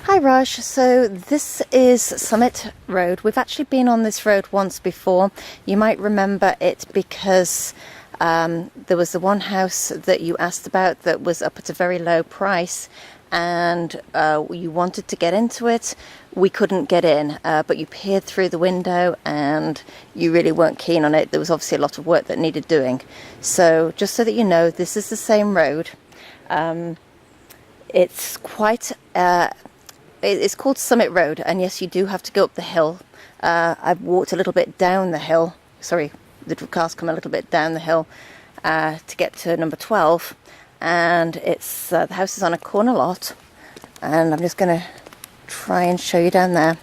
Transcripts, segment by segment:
Hi Raj, so this is Summit Road. We've actually been on this road once before. You might remember it because there was the one house that you asked about that was up at a very low price, and you wanted to get into it. We couldn't get in, but you peered through the window and you really weren't keen on it. There was obviously a lot of work that needed doing. So just so that you know, this is the same road. It's quite... It's called Summit Road, and yes, you do have to go up the hill. I've walked a little bit down the hill. Sorry, the cars come a little bit down the hill to get to number 12, and it's the house is on a corner lot, and I'm just going to try and show you down there.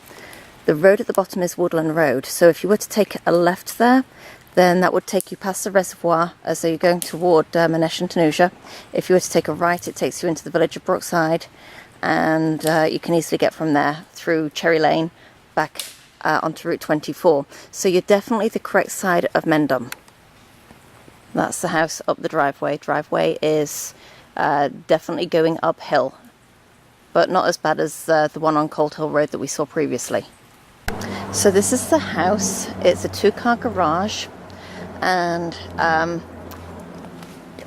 The road at the bottom is Woodland Road, so if you were to take a left there, then that would take you past the reservoir as though you're going toward Manesh and Tanuja. If you were to take a right, it takes you into the village of Brookside, and you can easily get from there through Cherry Lane back onto Route 24. So you're definitely the correct side of Mendham. That's the house up the driveway. Driveway is definitely going uphill, but not as bad as the one on Cold Hill Road that we saw previously. So this is the house. It's a 2-car garage, and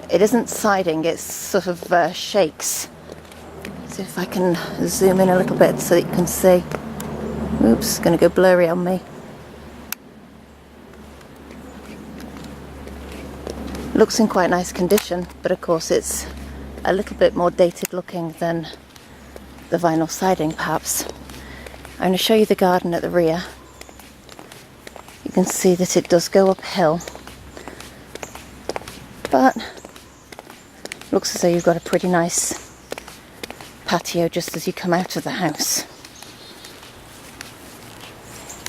it isn't siding, it's sort of shakes. See if I can zoom in a little bit so that you can see. Oops, it's going to go blurry on me. Looks in quite nice condition, but of course it's a little bit more dated looking than the vinyl siding perhaps. I'm going to show you the garden at the rear. You can see that it does go uphill, but looks as though you've got a pretty nice patio just as you come out of the house.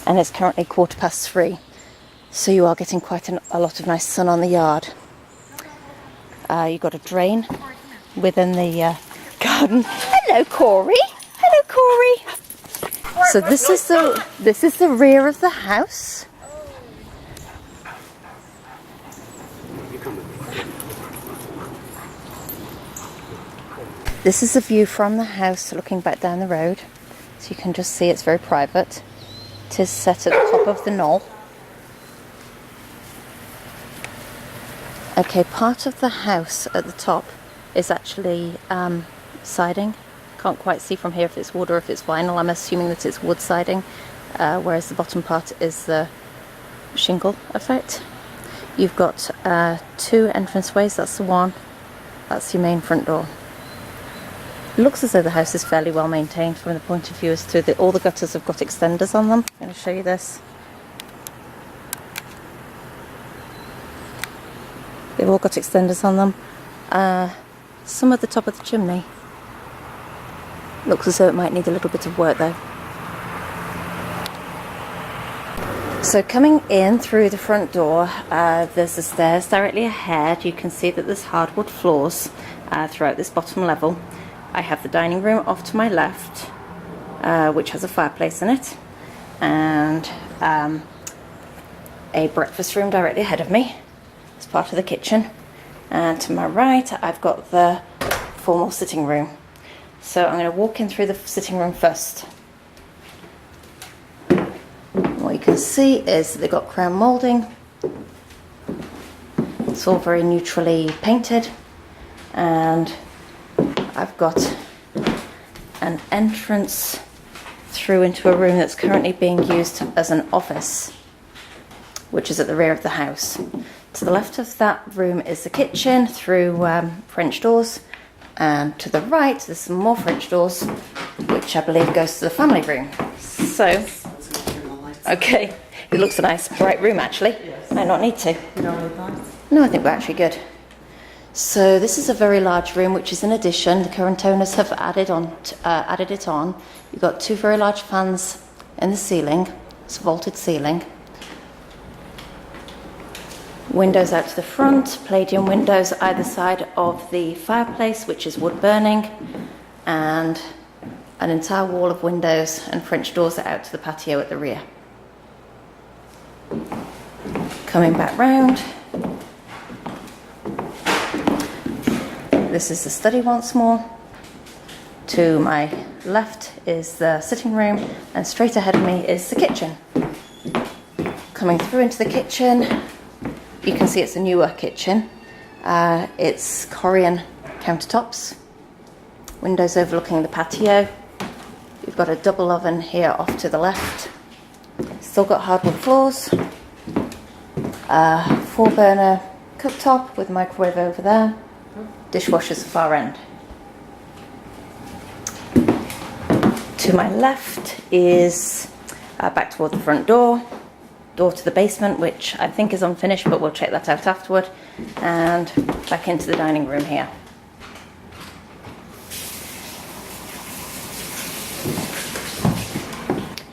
And it's currently 3:15, so you are getting quite a lot of nice sun on the yard. You've got a drain within the garden. Hello, Corey. Hello, Corey. So this is the rear of the house. This is the view from the house looking back down the road. So you can just see it's very private. It is set at the top of the knoll. Okay, part of the house at the top is actually siding. Can't quite see from here if it's wood or if it's vinyl. I'm assuming that it's wood siding, whereas the bottom part is the shingle effect. You've got 2 entranceways. That's the one. That's your main front door. It looks as though the house is fairly well maintained from the point of view as to all the gutters have got extenders on them. I'm going to show you this. They've all got extenders on them. Some at the top of the chimney. Looks as though it might need a little bit of work though. So coming in through the front door, there's the stairs directly ahead. You can see that there's hardwood floors throughout this bottom level. I have the dining room off to my left, which has a fireplace in it, and a breakfast room directly ahead of me as part of the kitchen. And to my right, I've got the formal sitting room. So I'm going to walk in through the sitting room first. What you can see is that they've got crown moulding. It's all very neutrally painted, and I've got an entrance through into a room that's currently being used as an office, which is at the rear of the house. To the left of that room is the kitchen through French doors, and to the right there's some more French doors, which I believe goes to the family room. So, okay, it looks a nice bright room actually. Might not need to. No, I think we're actually good. So this is a very large room, which is an addition. The current owners have added it on. You've got 2 very large fans in the ceiling. It's a vaulted ceiling. Windows out to the front, Palladium windows either side of the fireplace, which is wood burning, and an entire wall of windows and French doors out to the patio at the rear. Coming back round. This is the study once more. To my left is the sitting room, and straight ahead of me is the kitchen. Coming through into the kitchen, you can see it's a newer kitchen. It's Corian countertops, windows overlooking the patio. You've got a double oven here off to the left. Still got hardwood floors. 4-burner cooktop with microwave over there. Dishwasher's the far end. To my left is back toward the front door. Door to the basement, which I think is unfinished, but we'll check that out afterward. And back into the dining room here.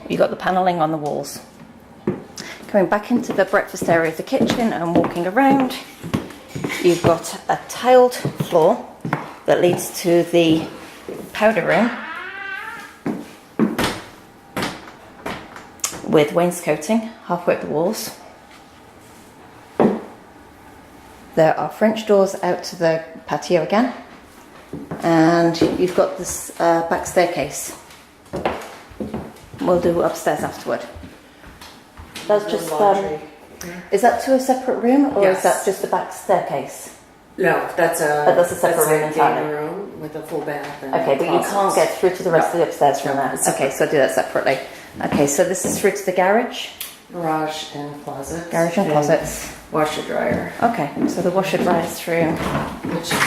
You've got the panelling on the walls. Coming back into the breakfast area of the kitchen and walking around, you've got a tiled floor that leads to the powder room with wainscoting halfway up the walls. There are French doors out to the patio again, and you've got this back staircase. We'll do upstairs afterward. That's just is that to a separate room, or is that just the back staircase? No, that's a separate room entirely. room with a full bath. And okay, but you can't get through to the rest of the upstairs from there. Okay, so I'll do that separately. Okay, so this is through to the garage. Garage and closet. Garage and closets. Washer dryer. Okay, so the washer dryer is through. Which is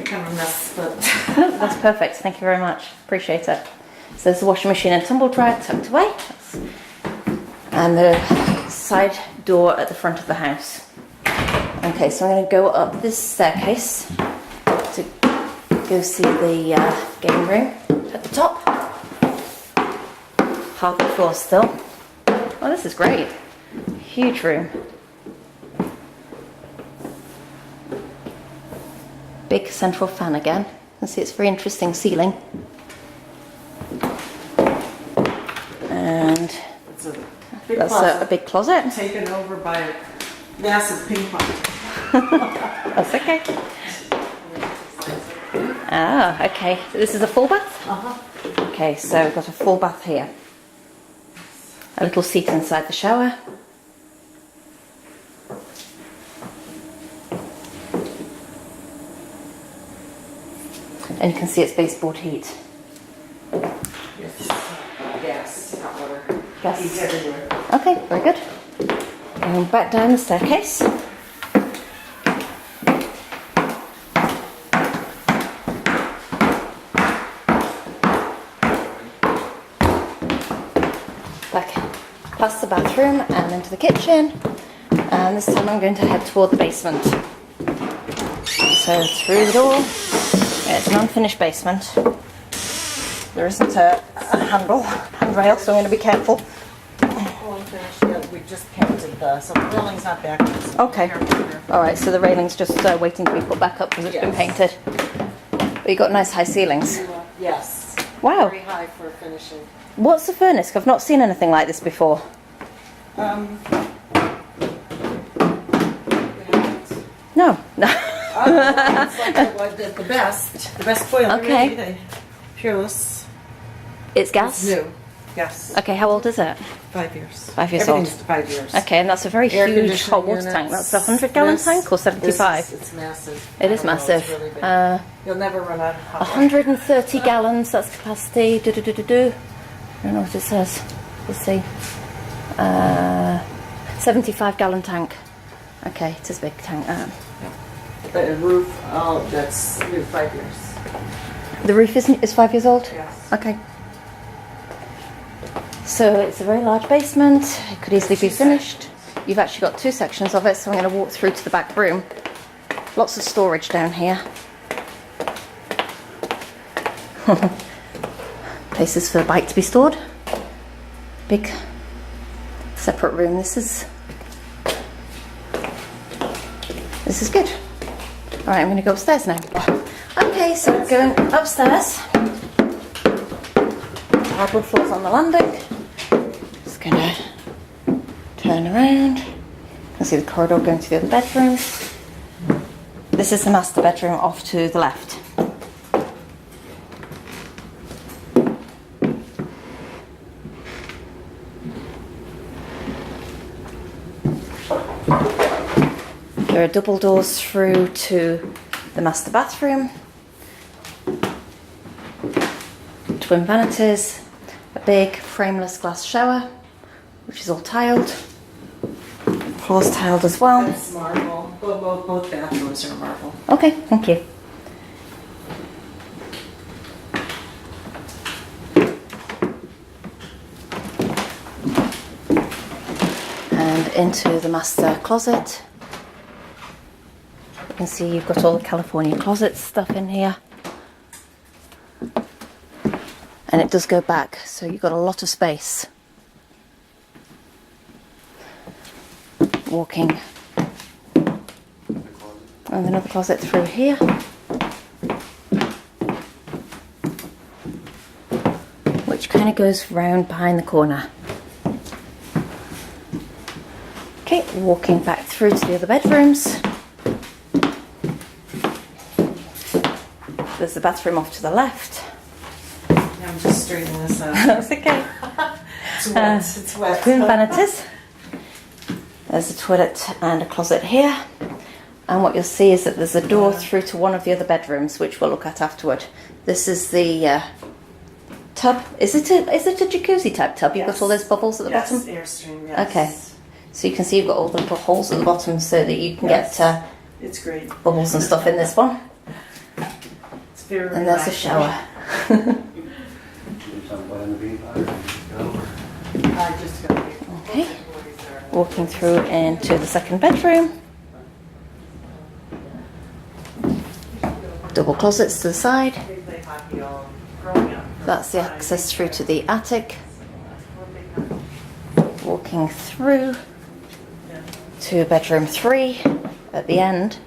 kind of a mess, but That's perfect. Thank you very much. Appreciate it. So there's the washing machine and tumble dryer tucked away, and the side door at the front of the house. Okay, so I'm going to go up this staircase to go see the game room at the top. Hardwood floor still. Oh, this is great. Huge room. Big central fan again. You can see it's very interesting ceiling. And it's a big that's closet a big closet. taken over by a massive ping pong. That's okay. Ah, okay. So this is a full bath? Okay, so we've got a full bath here. A little seat inside the shower. And you can see it's baseboard heat. Yes. Gas, hot water. Gas. He's everywhere. Okay, very good. And back down the staircase. Back past the bathroom and into the kitchen. And this time I'm going to head toward the basement. So through the door. It's an unfinished basement. There isn't a handrail, so I'm going to be careful. We just painted so the railing's not back. Okay. Alright, so the railing's just waiting to be put back up because it's been painted. But you've got nice high ceilings. Yes. Wow. Very high for finishing. What's the furnace? I've not seen anything like this before. No. It's like the best boiler. Okay. Really, Peerless. It's gas? It's new. Yes. Okay, how old is it? 5 years. 5 years old. Everything's 5 years. Okay, and that's a very Air huge hot water conditioning tank. units. That's a 100-gallon This- tank or 75? It's massive. It is I don't know, massive. it's really big. You'll never run out of hot water. 130 gallons, that's capacity. I don't know what it says. Let's see. 75-gallon tank. Okay, it is a big tank. The roof, that's new 5 years. The roof is 5 years old? Yes. Okay. So it's a very large basement. It could easily be finished. You've actually got 2 sections of it, so I'm going to walk through to the back room. Lots of storage down here. Places for the bike to be stored. Big separate room. This is good. Alright, I'm going to go upstairs now. Okay, so we're going upstairs. Hardwood floors on the landing. Just going to turn around. You can see the corridor going to the other bedroom. This is the master bedroom off to the left. There are double doors through to the master bathroom, twin vanities, a big frameless glass shower, which is all tiled. Floor's tiled as well. That's marble. Both bathrooms are marble. Okay, thank you. And into the master closet. You can see you've got all the California closet stuff in here. And it does go back, so you've got a lot of space. Walking. And another closet through here. Which kind of goes round behind the corner. Okay, walking back through to the other bedrooms. There's the bathroom off to the left. I'm just straightening this out. That's okay. It's wet. It's wet. Twin vanities. There's a toilet and a closet here. And what you'll see is that there's a door through to one of the other bedrooms, which we'll look at afterward. This is the tub. Is it a jacuzzi type tub? You've got all those bubbles at the bottom? Yes, Airstream, yes. Okay. So you can see you've got all the little holes at the bottom so that you can get It's great. bubbles and stuff in this one. It's very And there's a relaxing. shower. I just got it. Okay. Walking through into the second bedroom. Double closets to the side. They play hockey all growing up. That's the access through to the attic. Walking through to bedroom 3 at the end.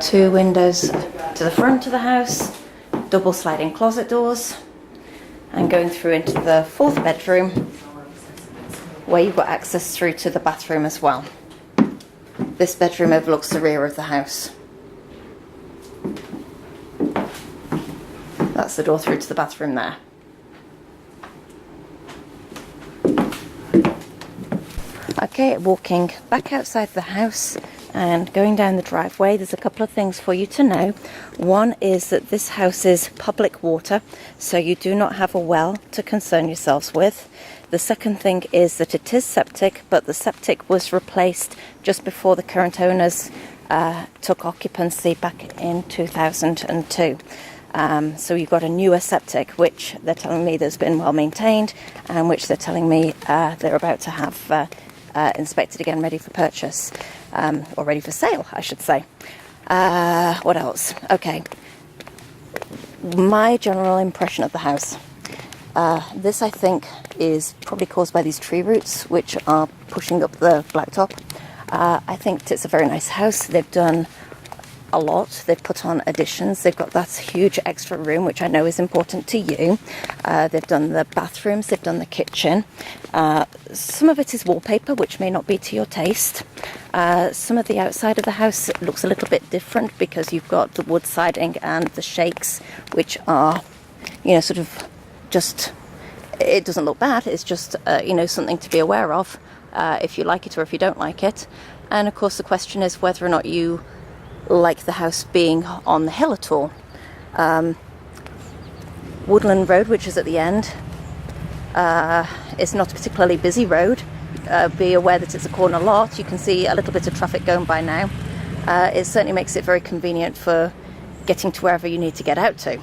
2 windows to the front of the house. Double sliding closet doors. And going through into the 4th bedroom, where you've got access through to the bathroom as well. This bedroom overlooks the rear of the house. That's the door through to the bathroom there. Okay, walking back outside the house and going down the driveway, there's a couple of things for you to know. One is that this house is public water, so you do not have a well to concern yourselves with. The second thing is that it is septic, but the septic was replaced just before the current owners took occupancy back in 2002. So you've got a newer septic, which they're telling me there's been well maintained, and which they're telling me they're about to have inspected again, ready for purchase, or ready for sale, I should say. What else? Okay. My general impression of the house. This, I think, is probably caused by these tree roots, which are pushing up the blacktop. I think it's a very nice house. They've done a lot. They've put on additions. They've got that huge extra room, which I know is important to you. They've done the bathrooms. They've done the kitchen. Some of it is wallpaper, which may not be to your taste. Some of the outside of the house looks a little bit different because you've got the wood siding and the shakes, which are, sort of just, it doesn't look bad. It's just, something to be aware of if you like it or if you don't like it. And of course, the question is whether or not you like the house being on the hill at all. Woodland Road, which is at the end, is not a particularly busy road. Be aware that it's a corner lot. You can see a little bit of traffic going by now. It certainly makes it very convenient for getting to wherever you need to get out to.